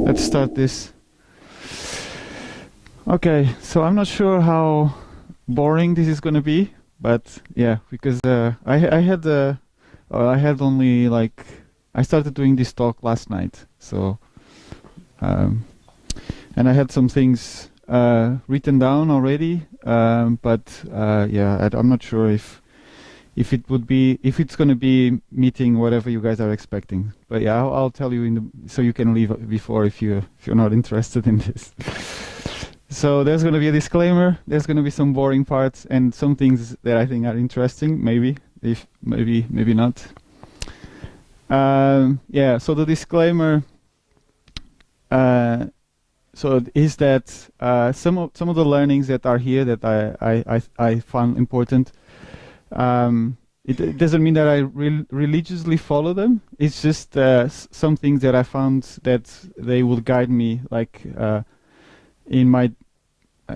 let's start this. Okay, so I'm not sure how boring this is gonna be, but yeah, because I had only like I started doing this talk last night, so and I had some things written down already, but yeah, I'm not sure if it's gonna be meeting whatever you guys are expecting. But yeah, I'll tell you so you can leave before if you're not interested in this. So there's going to be a disclaimer. There's going to be some boring parts and some things that I think are interesting. Maybe not. Yeah. So the disclaimer. So is that some of the learnings that are here that I found important. It doesn't mean that I religiously follow them. It's just some things that I found that they will guide me, like in my,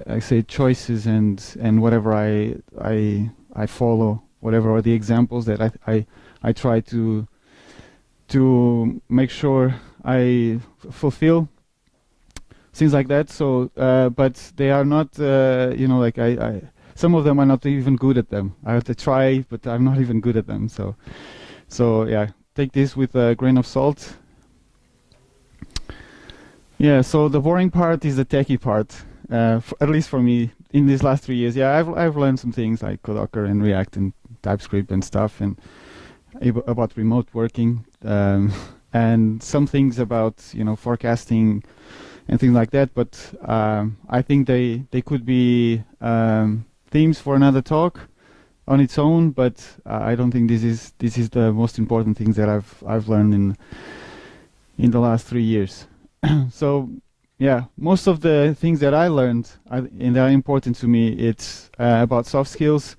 I say, choices and whatever I follow, whatever are the examples that I try to make sure I fulfill, things like that. So, but they are not, like some of them are not even good at them. I have to try, but I'm not even good at them. So yeah, take this with a grain of salt. Yeah, so the boring part is the techie part, at least for me in these last 3 years. Yeah, I've learned some things like Docker and React and TypeScript and stuff, and about remote working, and some things about forecasting and things like that. But I think they could be themes for another talk on its own. But I don't think this is the most important things that I've learned in the last 3 years. So yeah, most of the things that I learned and that are important to me, it's about soft skills,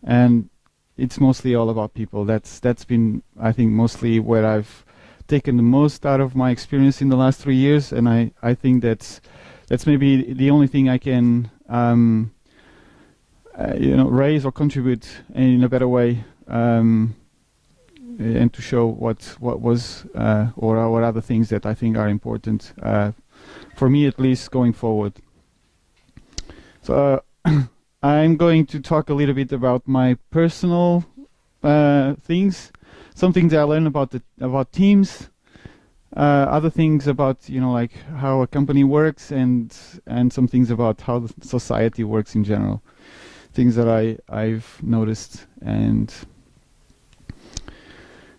and it's mostly all about people. That's been, I think, mostly where I've taken the most out of my experience in the last 3 years, and I think that's maybe the only thing I can raise or contribute in a better way, and to show what was or what other things that I think are important for me, at least going forward. So I'm going to talk a little bit about my personal things, some things that I learned about teams, other things about like how a company works, and some things about how the society works in general, things that I've noticed. And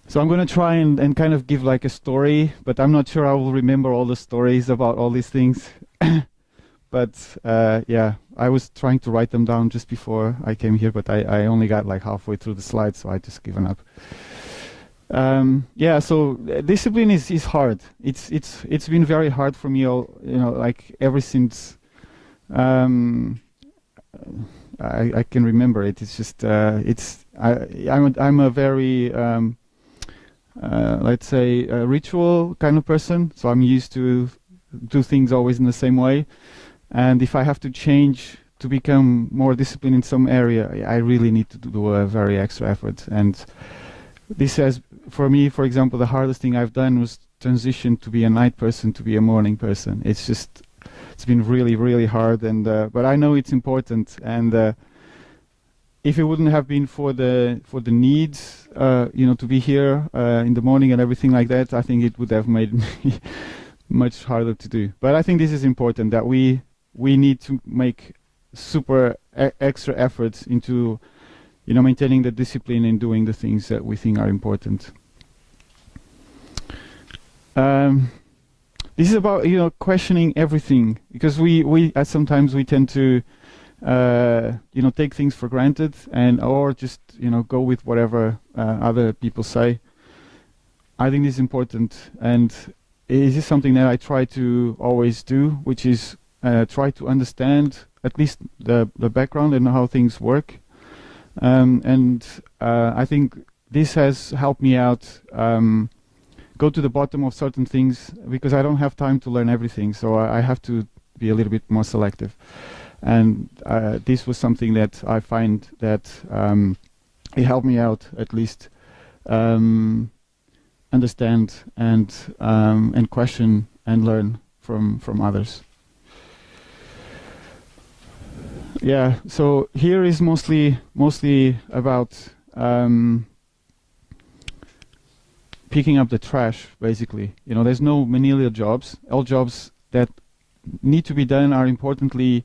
so I'm going to try and kind of give like a story, but I'm not sure I will remember all the stories about all these things. But yeah, I was trying to write them down just before I came here, but I only got like halfway through the slides, so I just given up. Yeah, so discipline is hard. It's been very hard for me like ever since I can remember it. It's just I'm a very let's say a ritual kind of person, so I'm used to do things always in the same way, and if I have to change to become more disciplined in some area, I really need to do a very extra effort. And this has, for me, for example, the hardest thing I've done was transition to be a night person to be a morning person. It's been really hard, and but I know it's important. And if it wouldn't have been for the needs, to be here in the morning and everything like that, I think it would have made me much harder to do. But I think this is important, that we need to make super extra efforts into maintaining the discipline and doing the things that we think are important. This is about questioning everything, because we sometimes we tend to take things for granted, or just go with whatever other people say. I think this is important, and this is something that I try to always do, which is try to understand at least the background and how things work. And I think this has helped me out go to the bottom of certain things, because I don't have time to learn everything, so I have to be a little bit more selective. And this was something that I find that it helped me out, at least understand and question and learn from others. Yeah, so here is mostly about picking up the trash, basically. You know, there's no menial jobs. All jobs that need to be done are importantly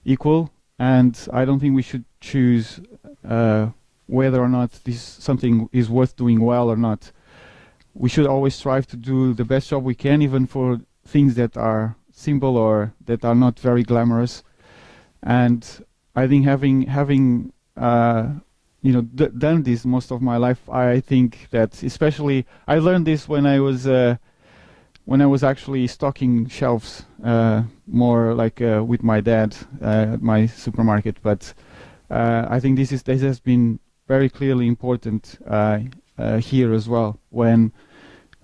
equal, and I don't think we should choose whether or not this something is worth doing well or not. We should always strive to do the best job we can, even for things that are simple or that are not very glamorous. And I think having you know, done this most of my life, I think that especially I learned this when I was actually stocking shelves, more like with my dad at my supermarket. But I think this has been very clearly important here as well, when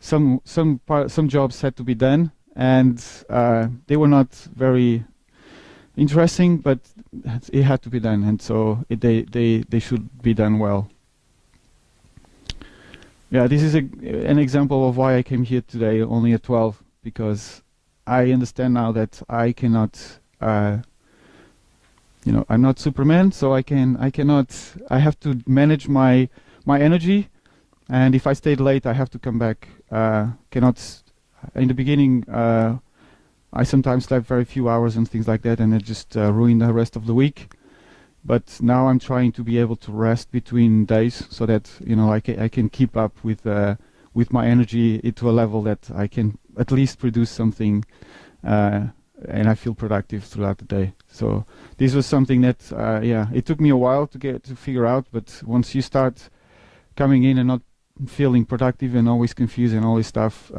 some jobs had to be done, and they were not very interesting, but it had to be done, and so they should be done well. Yeah, this is an example of why I came here today only at 12, because I understand now that I cannot, you know, I'm not Superman, so I have to manage my energy, and if I stayed late, I have to come back. In the beginning, I sometimes slept very few hours and things like that, and it just ruined the rest of the week. But now I'm trying to be able to rest between days, so that, you know, I can keep up with my energy to a level that I can at least produce something, and I feel productive throughout the day. So this was something that, yeah, it took me a while to figure out. But once you start coming in and not feeling productive and always confused and all this stuff,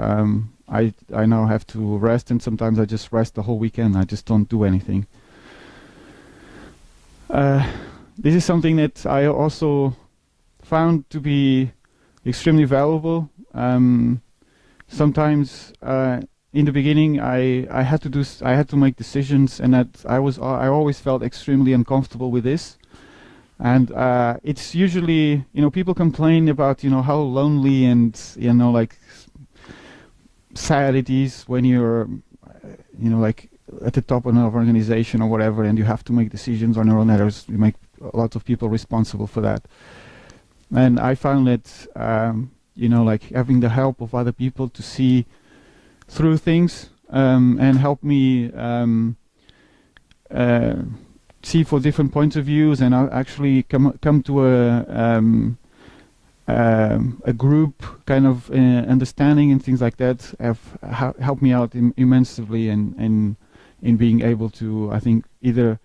I now have to rest, and sometimes I just rest the whole weekend. I just don't do anything. This is something that I also found to be extremely valuable. Sometimes in the beginning, I had to make decisions, and that I always felt extremely uncomfortable with this. And it's usually, you know, people complain about, you know, how lonely and, you know, like sad it is when you're, you know, like at the top of an organization or whatever, and you have to make decisions on your own. You make a lot of people responsible for that. And I found that, you know, like having the help of other people to see through things, and help me see for different points of views, and actually come to a group kind of understanding and things like that have helped me out immensely in being able to, I think, either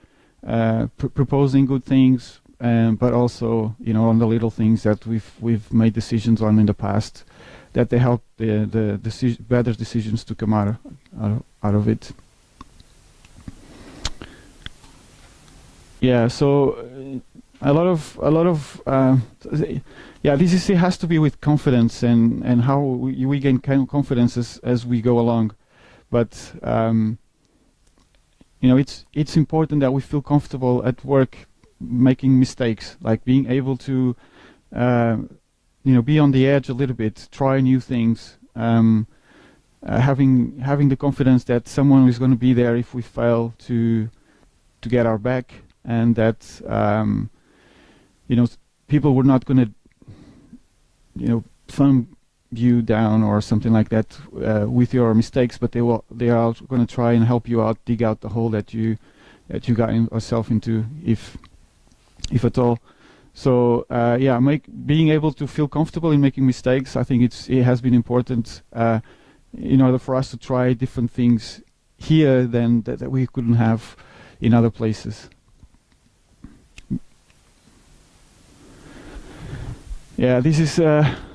proposing good things, but also, you know, on the little things that we've made decisions on in the past, that they help the better decisions to come out of it. Yeah, so a lot of yeah, this has to be with confidence and how we gain confidence as we go along. But you know, it's important that we feel comfortable at work making mistakes, like being able to you know, be on the edge a little bit, try new things, having the confidence that someone is going to be there if we fail to get our back. And that you know, people were not going to, you know, thumb you down or something like that with your mistakes, but they are going to try and help you out, dig out the hole that you got yourself into, if at all. So yeah, being able to feel comfortable in making mistakes, I think it has been important in order for us to try different things here than that we couldn't have in other places. Yeah, this is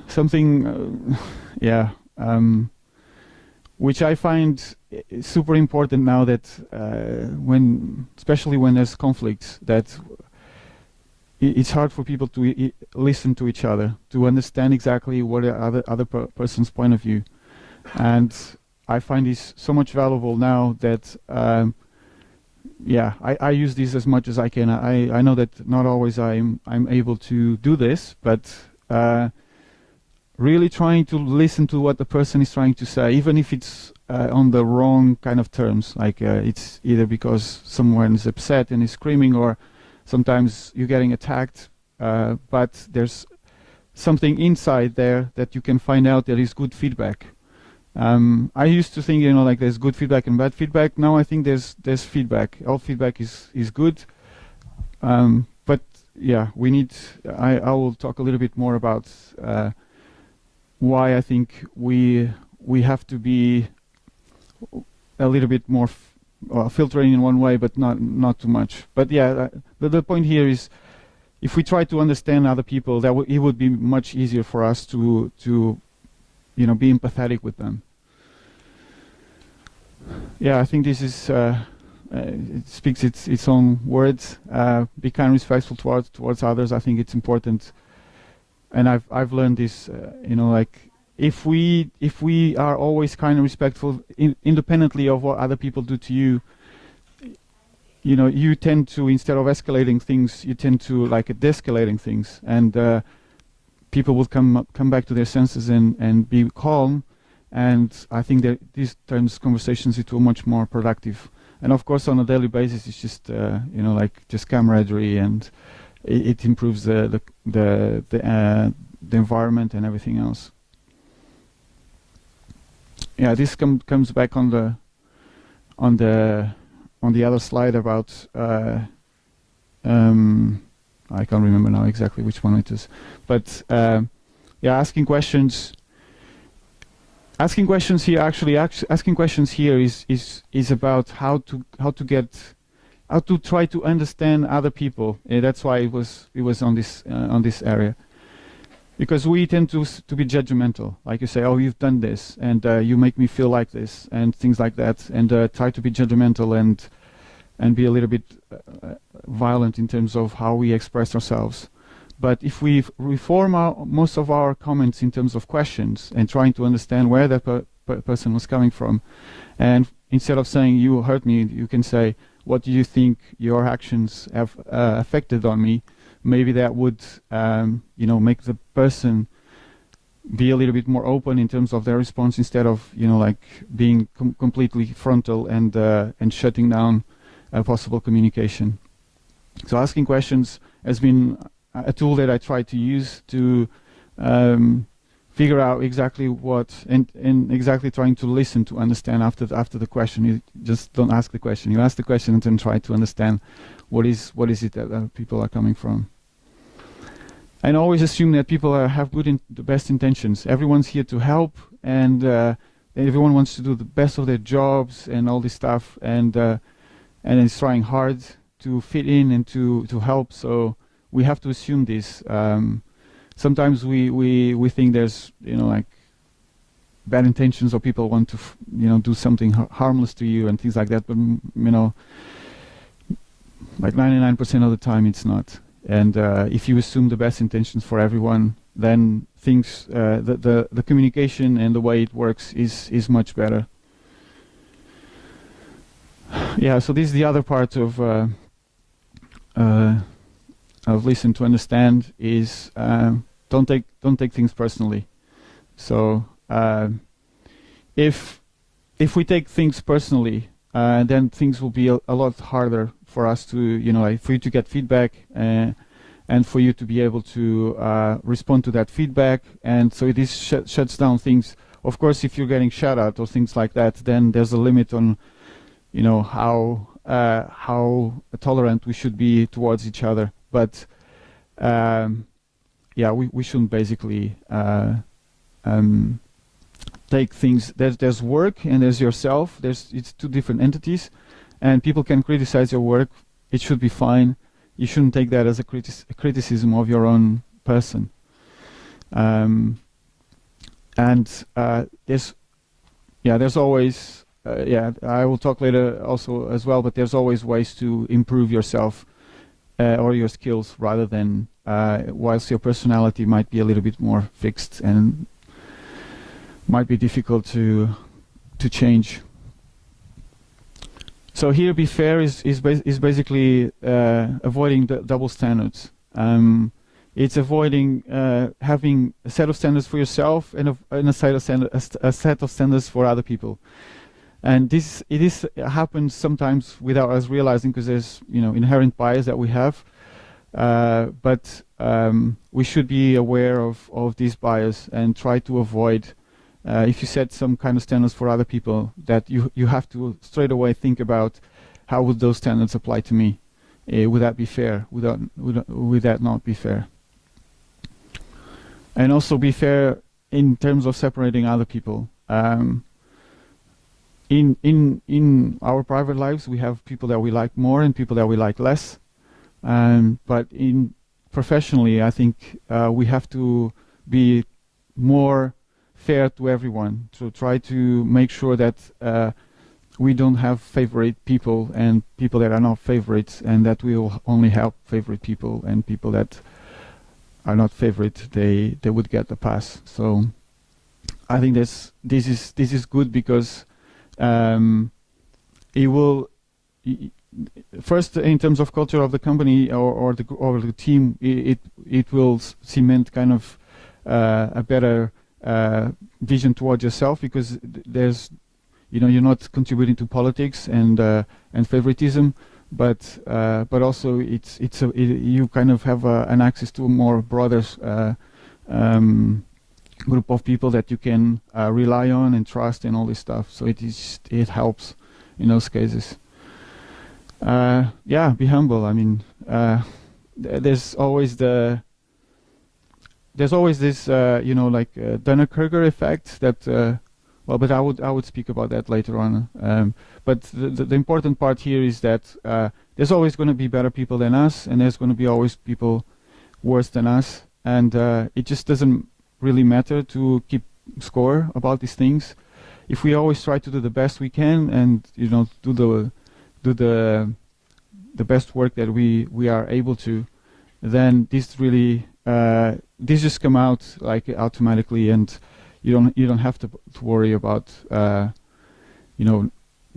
something, yeah, which I find super important now, that especially when there's conflicts, that it's hard for people to listen to each other, to understand exactly what the other person's point of view. And I find this so much valuable now that, yeah, I use this as much as I can. I know that not always I'm able to do this, but really trying to listen to what the person is trying to say, even if it's on the wrong kind of terms. Like it's either because someone is upset and is screaming, or sometimes you're getting attacked, but there's something inside there that you can find out that is good feedback. I used to think, like there's good feedback and bad feedback. Now I think there's feedback. All feedback is good. But yeah, we need. I will talk a little bit more about why I think we have to be a little bit more filtering in one way, but not too much. But yeah, the point here is, if we try to understand other people, it would be much easier for us to be empathetic with them. Yeah, I think this is it speaks its own words. Be kind and respectful towards others. I think it's important, and I've learned this. Like if we are always kind and respectful, independently of what other people do to you, you tend to, instead of escalating things, you tend to like de-escalating things, and people will come back to their senses and be calm. And I think that this turns conversations into much more productive. And of course, on a daily basis, it's just like just camaraderie, and it improves the environment and everything else. Yeah, this comes back on the other slide about I can't remember now exactly which one it is, but yeah, asking questions here, asking questions here is about how to try to understand other people. That's why it was on this area, because we tend to be judgmental. Like you say, oh, you've done this, and you make me feel like this, and things like that, and try to be judgmental and be a little bit violent in terms of how we express ourselves. But if we reform most of our comments in terms of questions and trying to understand where that person was coming from, and instead of saying you hurt me, you can say, what do you think your actions have affected on me? Maybe that would make the person be a little bit more open in terms of their response, instead of like being completely frontal and shutting down possible communication. So asking questions has been a tool that I try to use to figure out exactly what, and exactly trying to listen to understand after the question. You just don't ask the question. You ask the question and then try to understand what is it that people are coming from. And always assume that people have the best intentions. Everyone's here to help, and everyone wants to do the best of their jobs and all this stuff, and is trying hard to fit in and to help. So we have to assume this. Sometimes we think there's like bad intentions, or people want to do something harmless to you and things like that. But like 99% of the time it's not. And if you assume the best intentions for everyone, then things the communication and the way it works is much better. Yeah. So this is the other part of listen to understand is don't take things personally. So if we take things personally, then things will be a lot harder for us to for you to get feedback and for you to be able to respond to that feedback. And so this shuts down things. Of course, if you're getting shout out or things like that, then there's a limit on how tolerant we should be towards each other. But yeah, we shouldn't basically take things. There's work and there's yourself. It's two different entities, and people can criticize your work. It should be fine. You shouldn't take that as a criticism of your own person. And there's always I will talk later also as well, but there's always ways to improve yourself or your skills, rather than whilst your personality might be a little bit more fixed and might be difficult to change. So here, be fair is basically avoiding the double standards. It's avoiding having a set of standards for yourself and a set of standards for other people. And this happens sometimes without us realizing, because there's inherent bias that we have. But we should be aware of this bias and try to avoid. If you set some kind of standards for other people, that you have to straight away think about how would those standards apply to me. Would that be fair? Would that not be fair? And also be fair in terms of separating other people. In our private lives, we have people that we like more and people that we like less. But professionally, I think we have to be more fair to everyone, to try to make sure that we don't have favorite people and people that are not favorites, and that we will only help favorite people, and people that are not favorite, they would get the pass. So I think this is good, because it will first, in terms of culture of the company or the team, it will cement kind of a better vision towards yourself, because there's you're not contributing to politics and favoritism, but also you kind of have an access to a more broader group of people that you can rely on and trust and all this stuff. So it helps in those cases. Be humble. I mean, there's always this Dunning-Kruger effect that. But I would speak about that later on. But the important part here is that there's always going to be better people than us, and there's going to be always people worse than us, and it just doesn't really matter to keep score about these things. If we always try to do the best we can, and do the best work that we are able to, then this really this just come out like automatically, and you don't have to worry about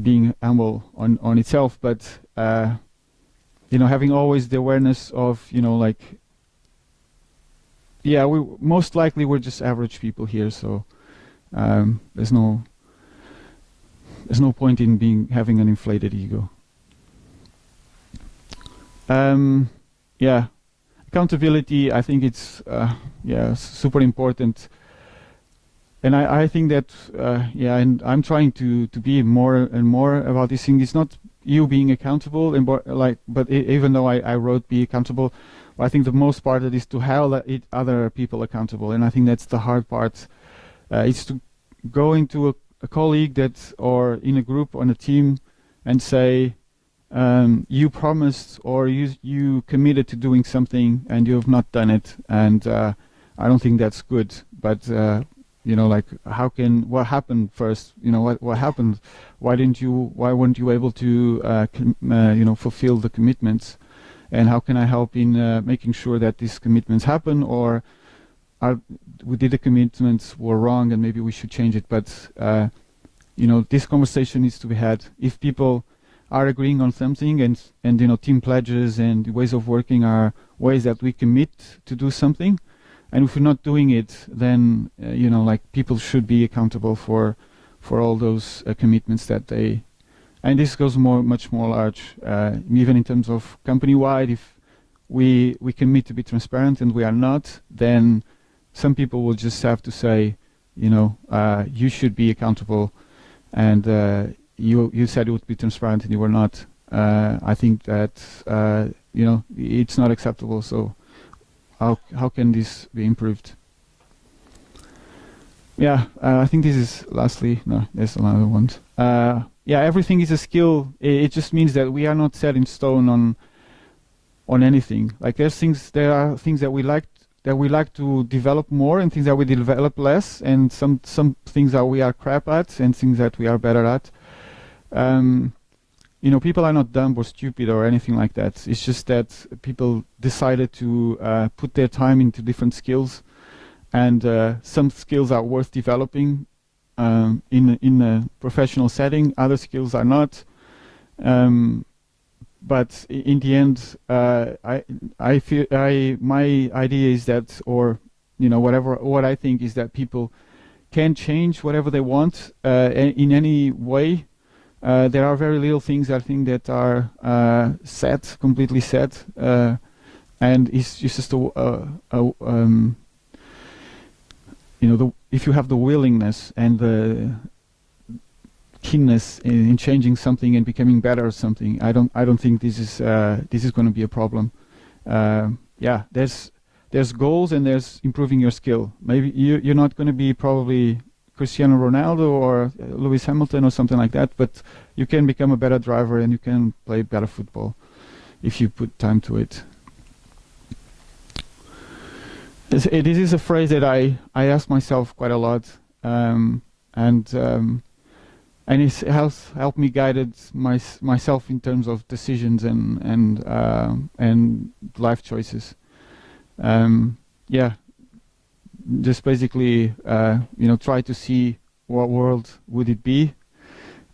being humble on itself, but having always the awareness of we most likely we're just average people here, so there's no point in having an inflated ego. Accountability, I think it's super important. And I think that and I'm trying to be more and more about this thing. It's not you being accountable, but even though I wrote be accountable, I think the most part of it is to hold other people accountable, and I think that's the hard part. It's to go into a colleague or in a group on a team and say, you promised or you committed to doing something and you have not done it, and I don't think that's good. But what happened first? What happened? Why weren't you able to fulfill the commitments? And how can I help in making sure that these commitments happen, or did the commitments were wrong and maybe we should change it? But this conversation needs to be had. If people are agreeing on something, and team pledges and ways of working are ways that we commit to do something. And if we're not doing it, then people should be accountable for all those commitments that they. And this goes much more large, even in terms of company-wide. If we commit to be transparent and we are not, then some people will just have to say, you should be accountable, and you said it would be transparent and you were not. I think that it's not acceptable. So. How can this be improved? I think this is lastly. No, there's another one. Everything is a skill. It just means that we are not set in stone on anything. Like there are things that we like to develop more, and things that we develop less, and some things that we are crap at, and things that we are better at. People are not dumb or stupid or anything like that. It's just that people decided to put their time into different skills, and some skills are worth developing in a professional setting. Other skills are not. but in the end, I feel my idea is that, or what I think is that people can change whatever they want in any way. There are very little things I think that are completely set, and it's just if you have the willingness and the keenness in changing something and becoming better at something, I don't think this is going to be a problem. There's goals and there's improving your skill. Maybe you're not going to be probably Cristiano Ronaldo or Lewis Hamilton or something like that, but you can become a better driver and you can play better football if you put time to it. This is a phrase that I ask myself quite a lot, and it has helped me guided myself in terms of decisions and life choices. Just basically try to see what world would it be,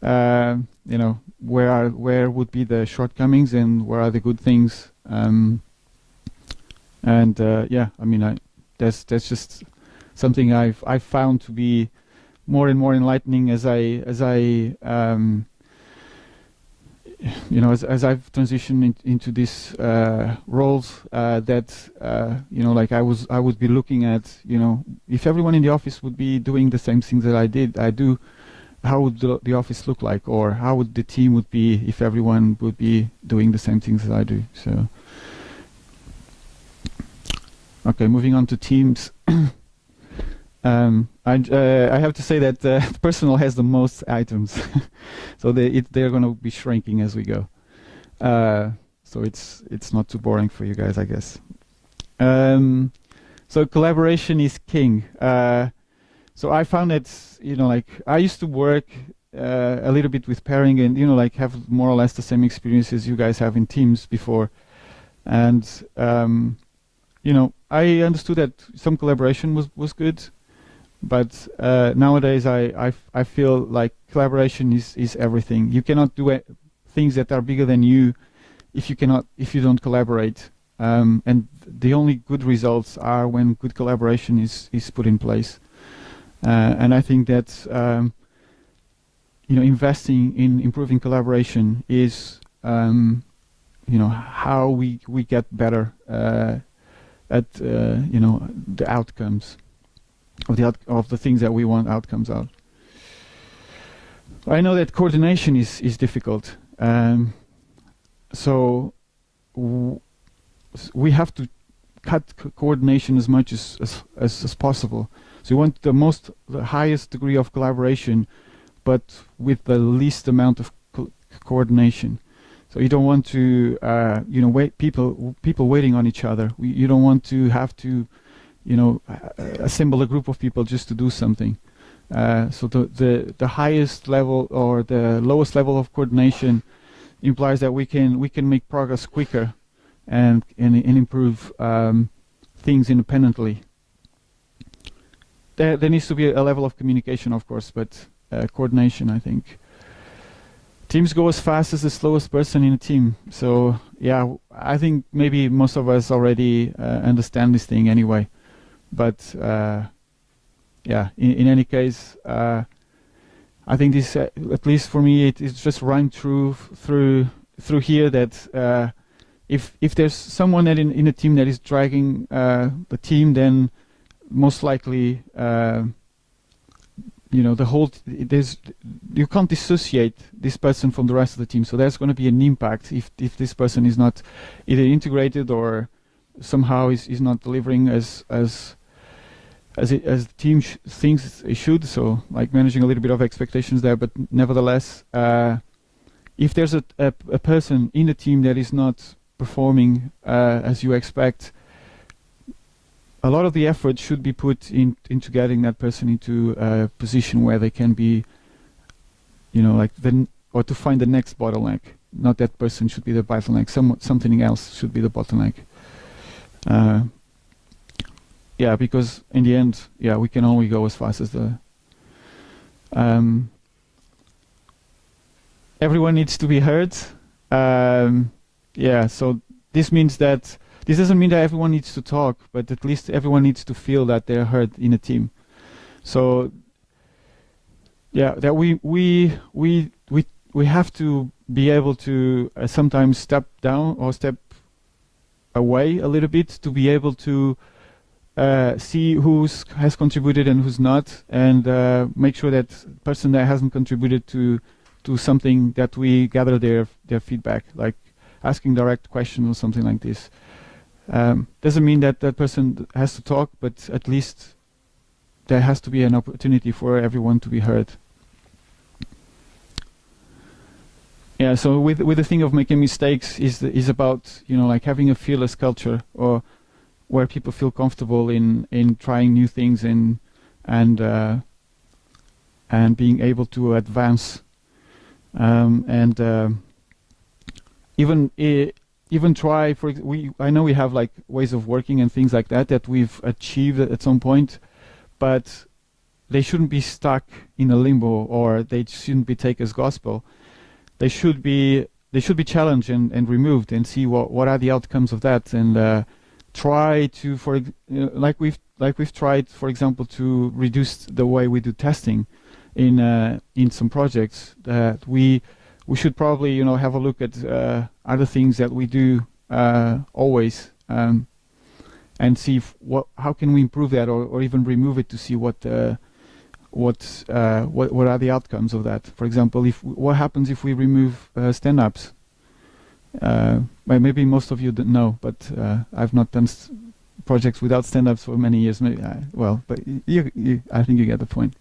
where would be the shortcomings and where are the good things. That's just something I've found to be more and more enlightening as I've transitioned into these roles. I would be looking at, if everyone in the office would be doing the same things that I do, how would the office look like, or how would the team would be if everyone would be doing the same things that I do? So, okay, moving on to teams. I have to say that personal has the most items, so they're going to be shrinking as we go. So it's not too boring for you guys, I guess. So collaboration is king. So I found that I used to work a little bit with pairing and have more or less the same experiences you guys have in teams before, and I understood that some collaboration was good. But nowadays, I feel like collaboration is everything. You cannot do things that are bigger than you if you don't collaborate. And the only good results are when good collaboration is put in place. And I think that investing in improving collaboration is how we get better at the outcomes of the things that we want outcomes out. I know that coordination is difficult, so we have to cut coordination as much as possible. So you want the highest degree of collaboration, but with the least amount of coordination. So you don't want to wait people waiting on each other. You don't want to have to assemble a group of people just to do something. So the highest level or the lowest level of coordination implies that we can make progress quicker and improve things independently. There needs to be a level of communication, of course, but coordination, I think. Teams go as fast as the slowest person in a team. So yeah, I think maybe most of us already understand this thing anyway. But in any case, I think this, at least for me, it's just run through here that if there's someone that in a team that is dragging the team, then most likely you can't dissociate this person from the rest of the team. So there's going to be an impact if this person is not either integrated or somehow is not delivering as the team thinks it should. So like managing a little bit of expectations there, but nevertheless, if there's a person in the team that is not performing as you expect, a lot of the effort should be put into getting that person into a position where they can be, or to find the next bottleneck. Not that person should be the bottleneck. Something else should be the bottleneck. Because in the end, we can only go as fast as the. Everyone needs to be heard. yeah, so this means that this doesn't mean that everyone needs to talk, but at least everyone needs to feel that they're heard in a team. So yeah, that we have to be able to sometimes step down or step away a little bit to be able to see who has contributed and who's not, and make sure that person that hasn't contributed to something, that we gather their feedback, like asking direct questions or something like this. Doesn't mean that that person has to talk, but at least there has to be an opportunity for everyone to be heard. Yeah, so with the thing of making mistakes is about, you know, like having a fearless culture, or where people feel comfortable in trying new things and being able to advance, and even try. I know we have like ways of working and things like that we've achieved at some point, but they shouldn't be stuck in a limbo, or they shouldn't be taken as gospel. They should be challenged and removed, and see what are the outcomes of that, and try to like we've tried, for example, to reduce the way we do testing in some projects. That we should probably, you know, have a look at other things that we do always, and see how can we improve that, or even remove it, to see what are the outcomes of that. For example, what happens if we remove stand-ups? Maybe most of you don't know, but I've not done projects without stand-ups for many years. Maybe, but I think you get the point.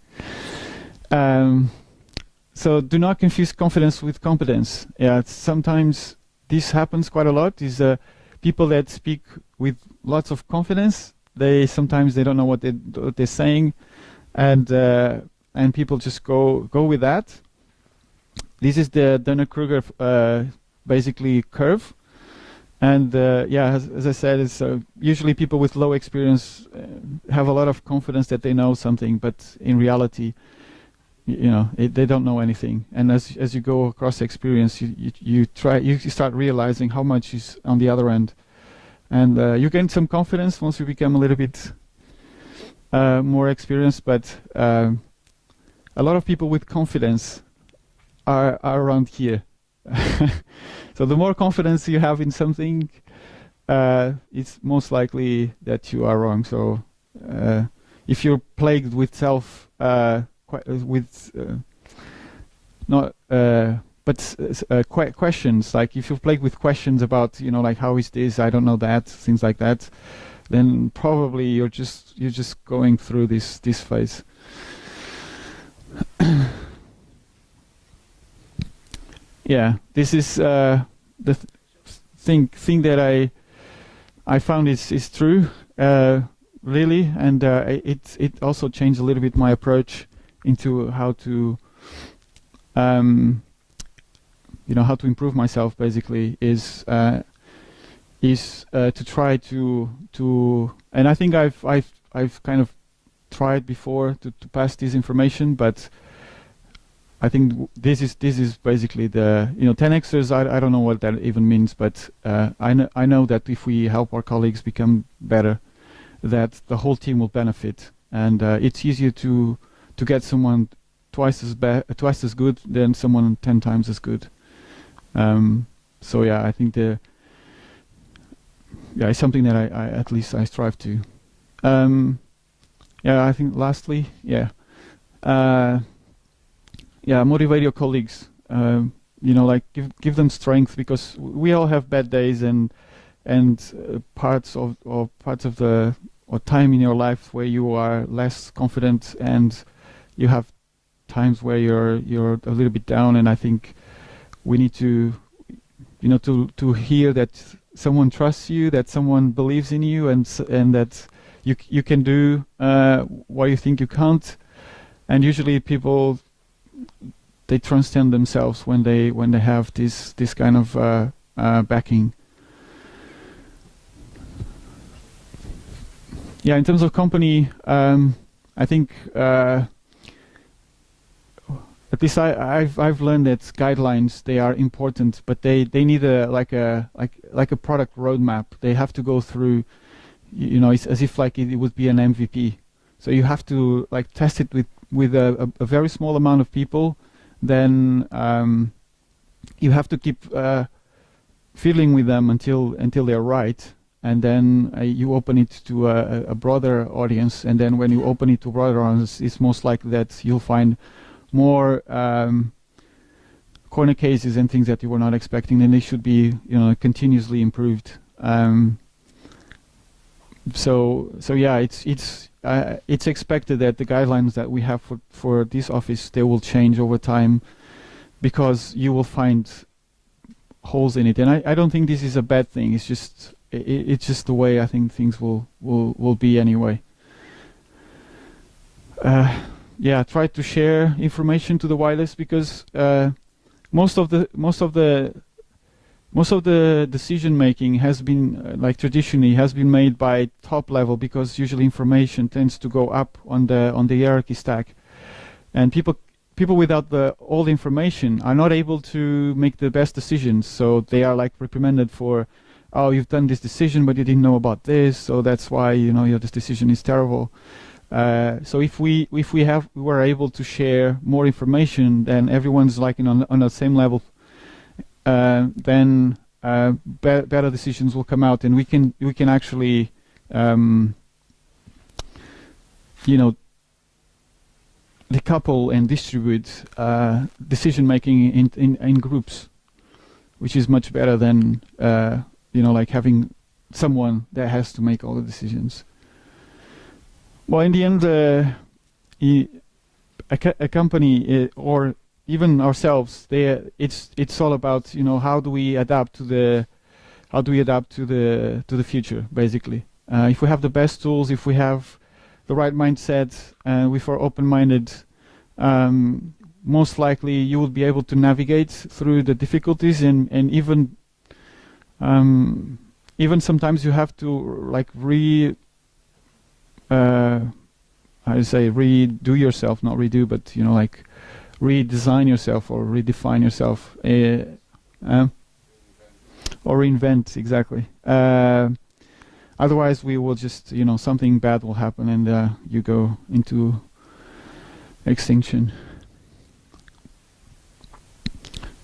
So do not confuse confidence with competence. Yeah, sometimes this happens quite a lot. Is people that speak with lots of confidence, sometimes they don't know what they're saying, and people just go with that. This is the Dunning-Kruger basically curve, and as I said, it's usually people with low experience have a lot of confidence that they know something, but in reality, they don't know anything. And as you go across experience, you start realizing how much is on the other end, and you gain some confidence once you become a little bit more experienced. But a lot of people with confidence are around here. So the more confidence you have in something, it's most likely that you are wrong. So if you're plagued with questions, like if you're plagued with questions about, like, how is this, I don't know that, things like that, then probably you're just going through this phase. Yeah, this is the thing that I found is true, really, and it also changed a little bit my approach into how to how to improve myself. Basically, is to try to, and I think I've kind of tried before to pass this information, but I think this is basically the 10xers. I don't know what that even means, but I know that if we help our colleagues become better, that the whole team will benefit, and it's easier to get someone twice as good than someone 10 times as good. So yeah, I think it's something that I at least I strive to. I think lastly, motivate your colleagues. Like give them strength, because we all have bad days and parts of the time in your life where you are less confident, and you have times where you're a little bit down. And I think we need to hear that someone trusts you, that someone believes in you, and that you can do what you think you can't. And usually people, they transcend themselves when they have this kind of backing. Yeah, in terms of company, I think at least I've learned that guidelines, they are important, but they need a product roadmap. They have to go through, it's as if like it would be an MVP. So you have to like test it with a very small amount of people. Then you have to keep fiddling with them until they're right, and then you open it to a broader audience. And then when you open it to a broader audience, it's most likely that you'll find more corner cases and things that you were not expecting, and they should be continuously improved. So yeah, it's expected that the guidelines that we have for this office, they will change over time, because you will find holes in it. And I don't think this is a bad thing. It's just the way I think things will be anyway. Yeah, try to share information to the widest, because most of the decision making has been traditionally has been made by top level, because usually information tends to go up on the hierarchy stack, and people without all the information are not able to make the best decisions. So they are like reprimanded for, oh, you've done this decision but you didn't know about this, so that's why this decision is terrible. So if we were able to share more information, then everyone's like on the same level, then better decisions will come out, and we can actually decouple and distribute decision making in groups, which is much better than like having someone that has to make all the decisions. Well, in the end, a company or even ourselves, it's all about how do we adapt to the future, basically. If we have the best tools, if we have the right mindset, if we're open-minded, most likely you will be able to navigate through the difficulties, and even sometimes you have to like redo yourself, not redo, but like redesign yourself or redefine yourself, or reinvent, exactly. Otherwise we will just something bad will happen, and you go into extinction.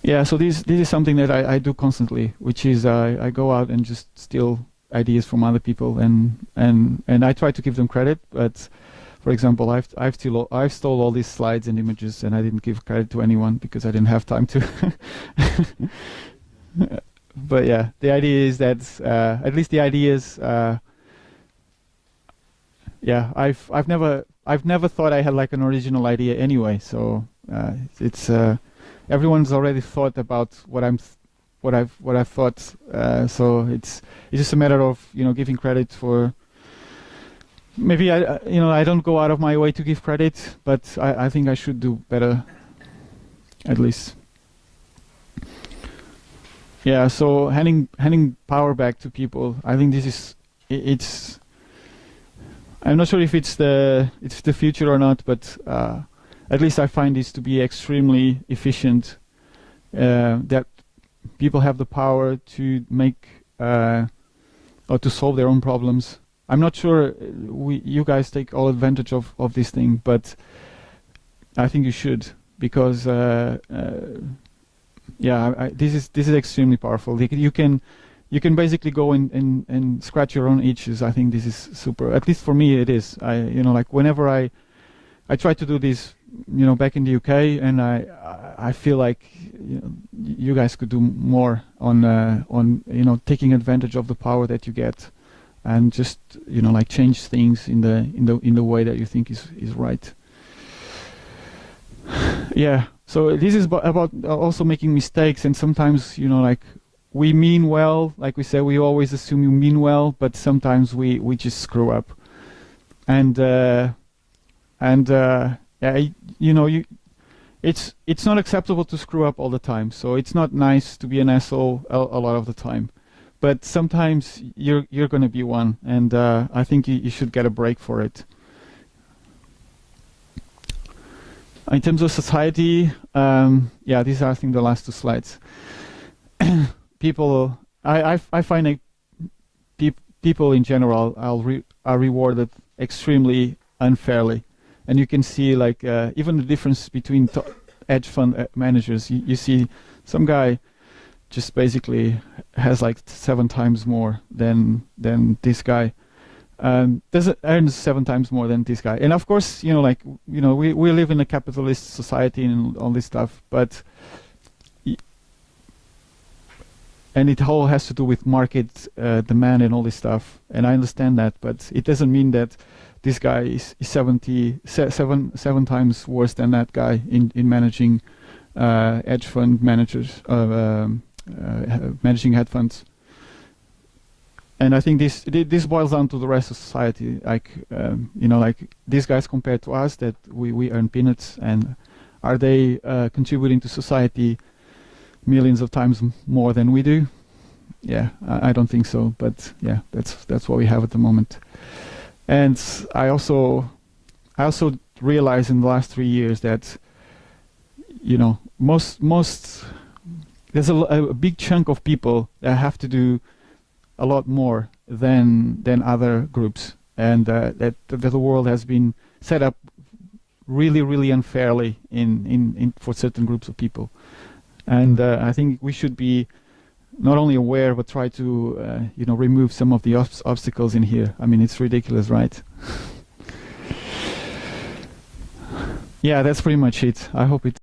Yeah, so this is something that I do constantly, which is I go out and just steal ideas from other people, and I try to give them credit. But for example, I've stole all these slides and images, and I didn't give credit to anyone because I didn't have time to. But yeah, the idea is that at least the ideas. Yeah, I've never thought I had like an original idea anyway. So it's everyone's already thought about what I've thought. So it's just a matter of giving credit for. Maybe I don't go out of my way to give credit, but I think I should do better, at least. Yeah. So handing power back to people, I think this is it's. I'm not sure if it's the future or not, but at least I find this to be extremely efficient. That people have the power to make or to solve their own problems. I'm not sure you guys take all advantage of this thing, but I think you should, because this is extremely powerful. You can basically go and scratch your own itches. I think this is super. At least for me, it is. Like whenever I try to do this, back in the UK, and I feel like you guys could do more on taking advantage of the power that you get, and just like change things in the way that you think is right. Yeah. So this is about also making mistakes, and sometimes like we mean well, like we say, we always assume you mean well, but sometimes we just screw up, and it's not acceptable to screw up all the time. So it's not nice to be an asshole a lot of the time, but sometimes you're going to be one, and I think you should get a break for it. In terms of society, yeah, these are, I think, the last two slides. People, I find that people in general are rewarded extremely unfairly, and you can see like even the difference between hedge fund managers. You see some guy just basically has like 7 times more than this guy. Earns 7 times more than this guy, and of course, like we live in a capitalist society and all this stuff, but and it all has to do with market demand and all this stuff, and I understand that, but it doesn't mean that this guy is 7 times worse than that guy in managing hedge fund managers, managing hedge funds. And I think this boils down to the rest of society. Like like these guys compared to us, that we earn peanuts, and are they contributing to society millions of times more than we do? Yeah, I don't think so. But yeah, that's what we have at the moment. And I also realized in the last 3 years that most there's a big chunk of people that have to do a lot more than other groups, and that the world has been set up really unfairly in for certain groups of people. And I think we should be not only aware but try to remove some of the obstacles in here. I mean, it's ridiculous, right? Yeah, that's pretty much it. I hope it